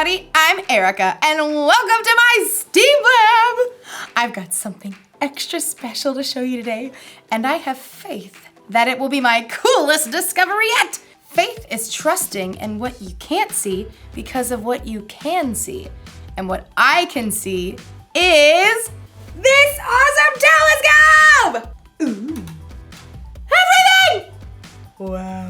everybody, I'm Erica, and welcome to my STEAM Lab! I've got something extra special to show you today, and I have faith that it will be my coolest discovery yet! Faith is trusting in what you can't see because of what you can see. And what I can see is this awesome telescope! Ooh. Everything! Wow.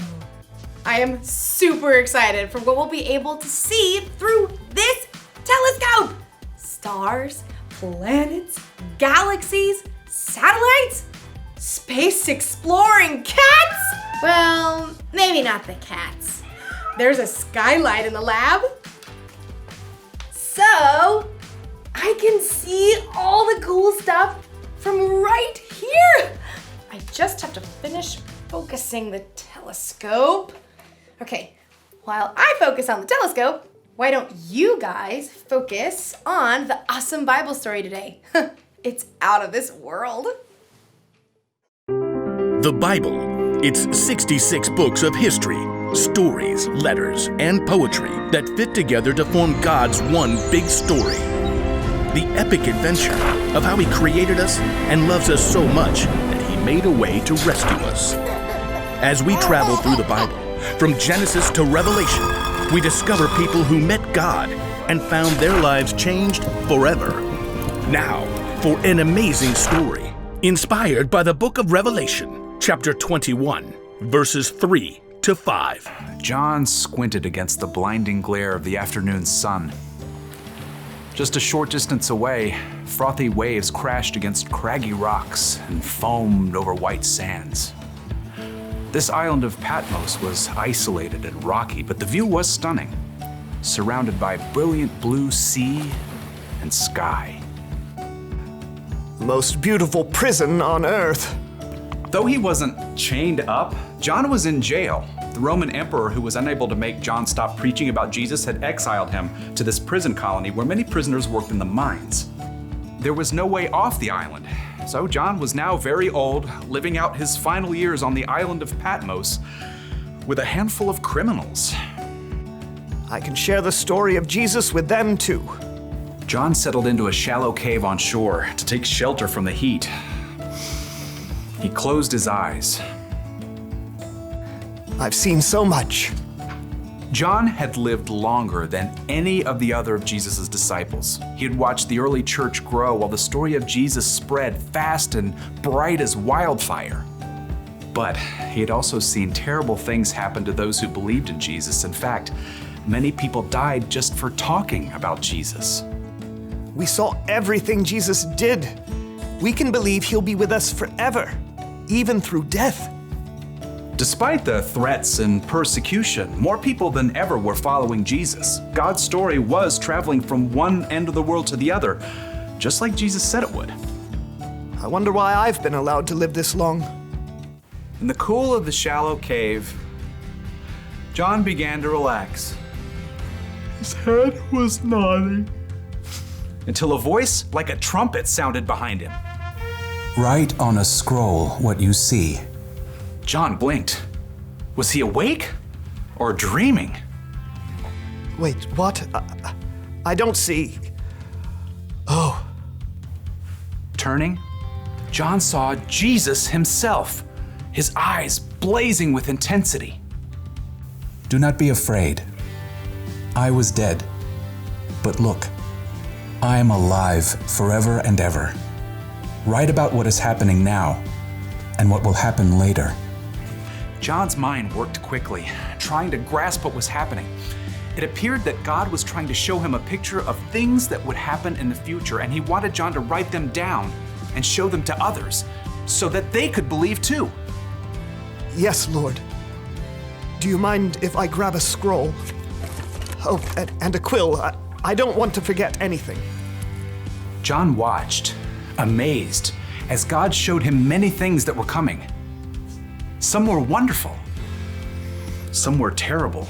I am super excited for what we'll be able to see through this telescope. Stars, planets, galaxies, satellites, space exploring cats. Well, maybe not the cats. There's a skylight in the lab. So, I can see all the cool stuff from right here. I just have to finish focusing the telescope. Okay, while I focus on the telescope, why don't you guys focus on the awesome Bible story today? It's out of this world. The Bible. It's 66 books of history, stories, letters, and poetry that fit together to form God's one big story. The epic adventure of how He created us and loves us so much that He made a way to rescue us. As we travel through the Bible, from Genesis to Revelation, we discover people who met God and found their lives changed forever. Now, for an amazing story, inspired by the book of Revelation, chapter 21, verses 3 to 5. John squinted against the blinding glare of the afternoon sun. Just a short distance away, frothy waves crashed against craggy rocks and foamed over white sands. This island of Patmos was isolated and rocky, but the view was stunning, surrounded by brilliant blue sea and sky. The most beautiful prison on earth. Though he wasn't chained up, John was in jail. The Roman emperor, who was unable to make John stop preaching about Jesus, had exiled him to this prison colony where many prisoners worked in the mines. There was no way off the island, so John was now very old, living out his final years on the island of Patmos with a handful of criminals. I can share the story of Jesus with them too. John settled into a shallow cave on shore to take shelter from the heat. He closed his eyes. I've seen so much. John had lived longer than any of the other of Jesus' disciples. He had watched the early church grow while the story of Jesus spread fast and bright as wildfire. But he had also seen terrible things happen to those who believed in Jesus. In fact, many people died just for talking about Jesus. We saw everything Jesus did. We can believe He'll be with us forever, even through death. Despite the threats and persecution, more people than ever were following Jesus. God's story was traveling from one end of the world to the other, just like Jesus said it would. I wonder why I've been allowed to live this long. In the cool of the shallow cave, John began to relax. His head was nodding until a voice like a trumpet sounded behind him. Write on a scroll what you see. John blinked. Was he awake or dreaming? Wait, what? I don't see. Oh. Turning, John saw Jesus himself, his eyes blazing with intensity. Do not be afraid. I was dead, but look, I am alive forever and ever. Write about what is happening now and what will happen later. John's mind worked quickly, trying to grasp what was happening. It appeared that God was trying to show him a picture of things that would happen in the future, and he wanted John to write them down and show them to others so that they could believe too. Yes, Lord. Do you mind if I grab a scroll? Oh, and a quill. I don't want to forget anything. John watched, amazed, as God showed him many things that were coming. Some were wonderful. Some were terrible.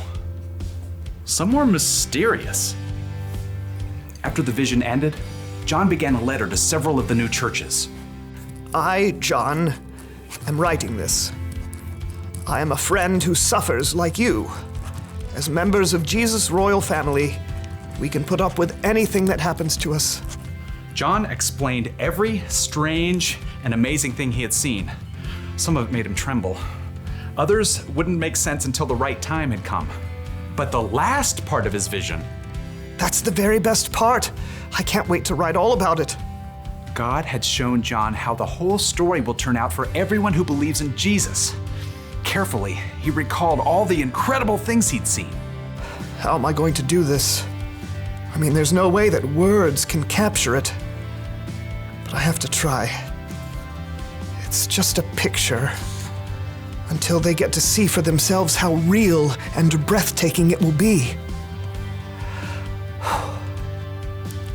Some were mysterious. After the vision ended, John began a letter to several of the new churches. I, John, am writing this. I am a friend who suffers like you. As members of Jesus' royal family, We can put up with anything that happens to us. John explained every strange and amazing thing he had seen. Some of it made him tremble. Others wouldn't make sense until the right time had come. But the last part of his vision, That's the very best part. I can't wait to write all about it. God had shown John how the whole story will turn out for everyone who believes in Jesus. Carefully, he recalled all the incredible things he'd seen. How am I going to do this? I mean, there's no way that words can capture it. But I have to try. It's just a picture. Until they get to see for themselves how real and breathtaking it will be.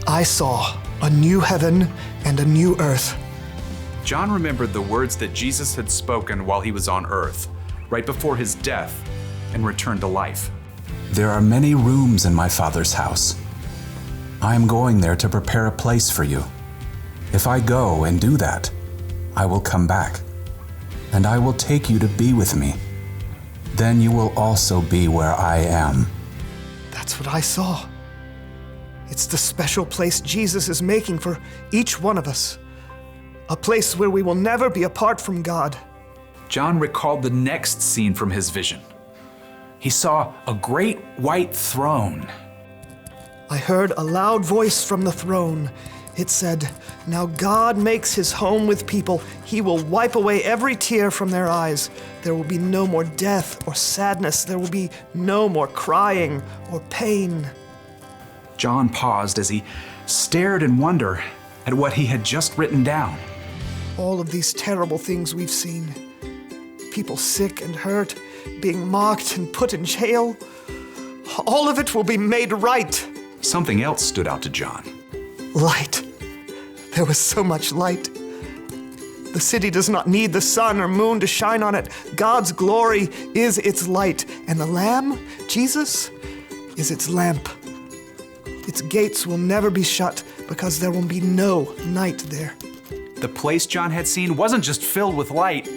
I saw a new heaven and a new earth. John remembered the words that Jesus had spoken while he was on earth, right before his death and return to life. There are many rooms in my Father's house. I am going there to prepare a place for you. If I go and do that, I will come back, and I will take you to be with me. Then you will also be where I am. That's what I saw. It's the special place Jesus is making for each one of us. A place where we will never be apart from God. John recalled the next scene from his vision. He saw a great white throne. I heard a loud voice from the throne. It said, "Now God makes his home with people. He will wipe away every tear from their eyes. There will be no more death or sadness. There will be no more crying or pain." John paused as he stared in wonder at what he had just written down. All of these terrible things we've seen. People sick and hurt, being mocked and put in jail. All of it will be made right. Something else stood out to John. Light. There was so much light. The city does not need the sun or moon to shine on it. God's glory is its light, and the Lamb, Jesus, is its lamp. Its gates will never be shut because there will be no night there. The place John had seen wasn't just filled with light,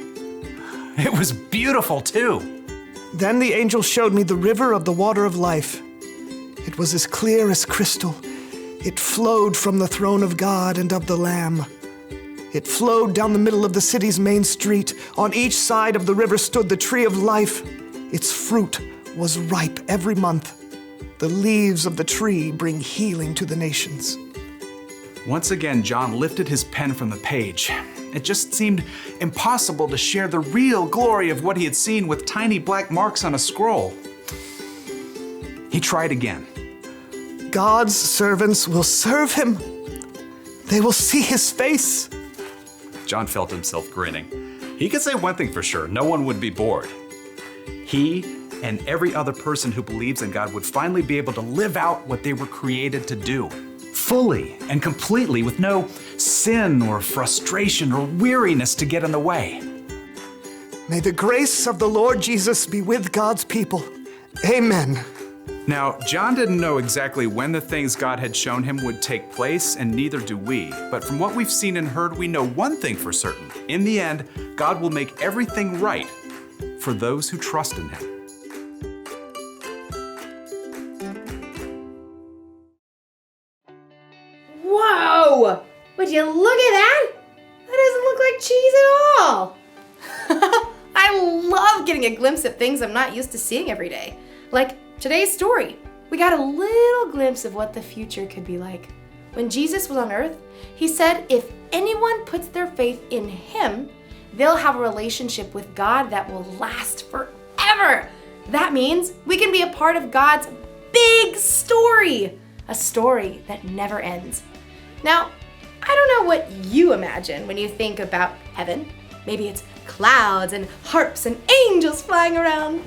it was beautiful too. Then the angel showed me the river of the water of life. It was as clear as crystal. It flowed from the throne of God and of the Lamb. It flowed down the middle of the city's main street. On each side of the river stood the tree of life. Its fruit was ripe every month. The leaves of the tree bring healing to the nations. Once again, John lifted his pen from the page. It just seemed impossible to share the real glory of what he had seen with tiny black marks on a scroll. He tried again. God's servants will serve him. They will see his face. John felt himself grinning. He could say one thing for sure, no one would be bored. He and every other person who believes in God would finally be able to live out what they were created to do, fully and completely, with no sin or frustration or weariness to get in the way. May the grace of the Lord Jesus be with God's people. Amen. Now, John didn't know exactly when the things God had shown him would take place, and neither do we. But from what we've seen and heard, we know one thing for certain. In the end, God will make everything right for those who trust in him. Whoa! Would you look at that? That doesn't look like cheese at all. I love getting a glimpse of things I'm not used to seeing every day. Like today's story. We got a little glimpse of what the future could be like. When Jesus was on earth, he said if anyone puts their faith in him, they'll have a relationship with God that will last forever. That means we can be a part of God's big story, a story that never ends. Now, I don't know what you imagine when you think about heaven. Maybe it's clouds and harps and angels flying around.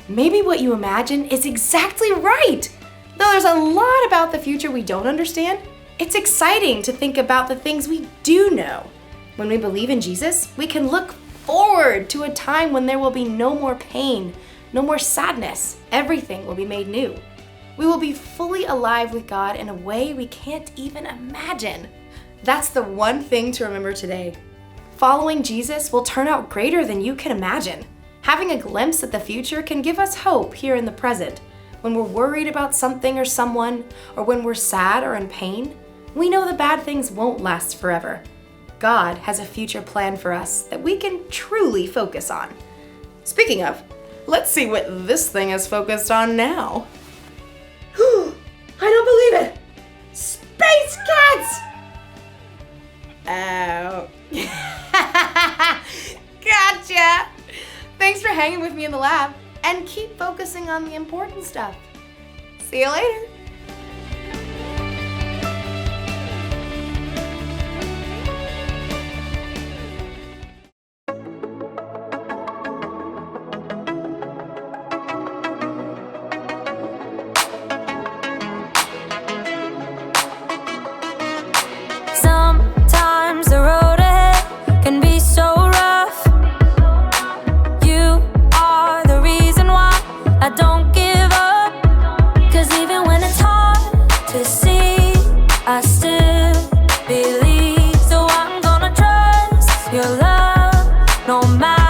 Maybe what you imagine is exactly right. Though there's a lot about the future we don't understand, it's exciting to think about the things we do know. When we believe in Jesus, we can look forward to a time when there will be no more pain, no more sadness. Everything will be made new. We will be fully alive with God in a way we can't even imagine. That's the one thing to remember today. Following Jesus will turn out greater than you can imagine. Having a glimpse at the future can give us hope here in the present. when we're worried about something or someone, or when we're sad or in pain, we know the bad things won't last forever. God has a future plan for us that we can truly focus on. Speaking of, let's see what this thing is focused on now. I don't believe it! Space cats! Oh. Gotcha! Thanks for hanging with me in the lab, and keep focusing on the important stuff. See you later. Sometimes the road ahead can be so rough. You are the reason why I don't give up. 'Cause even when it's hard to see, I still believe. So I'm gonna trust your love no matter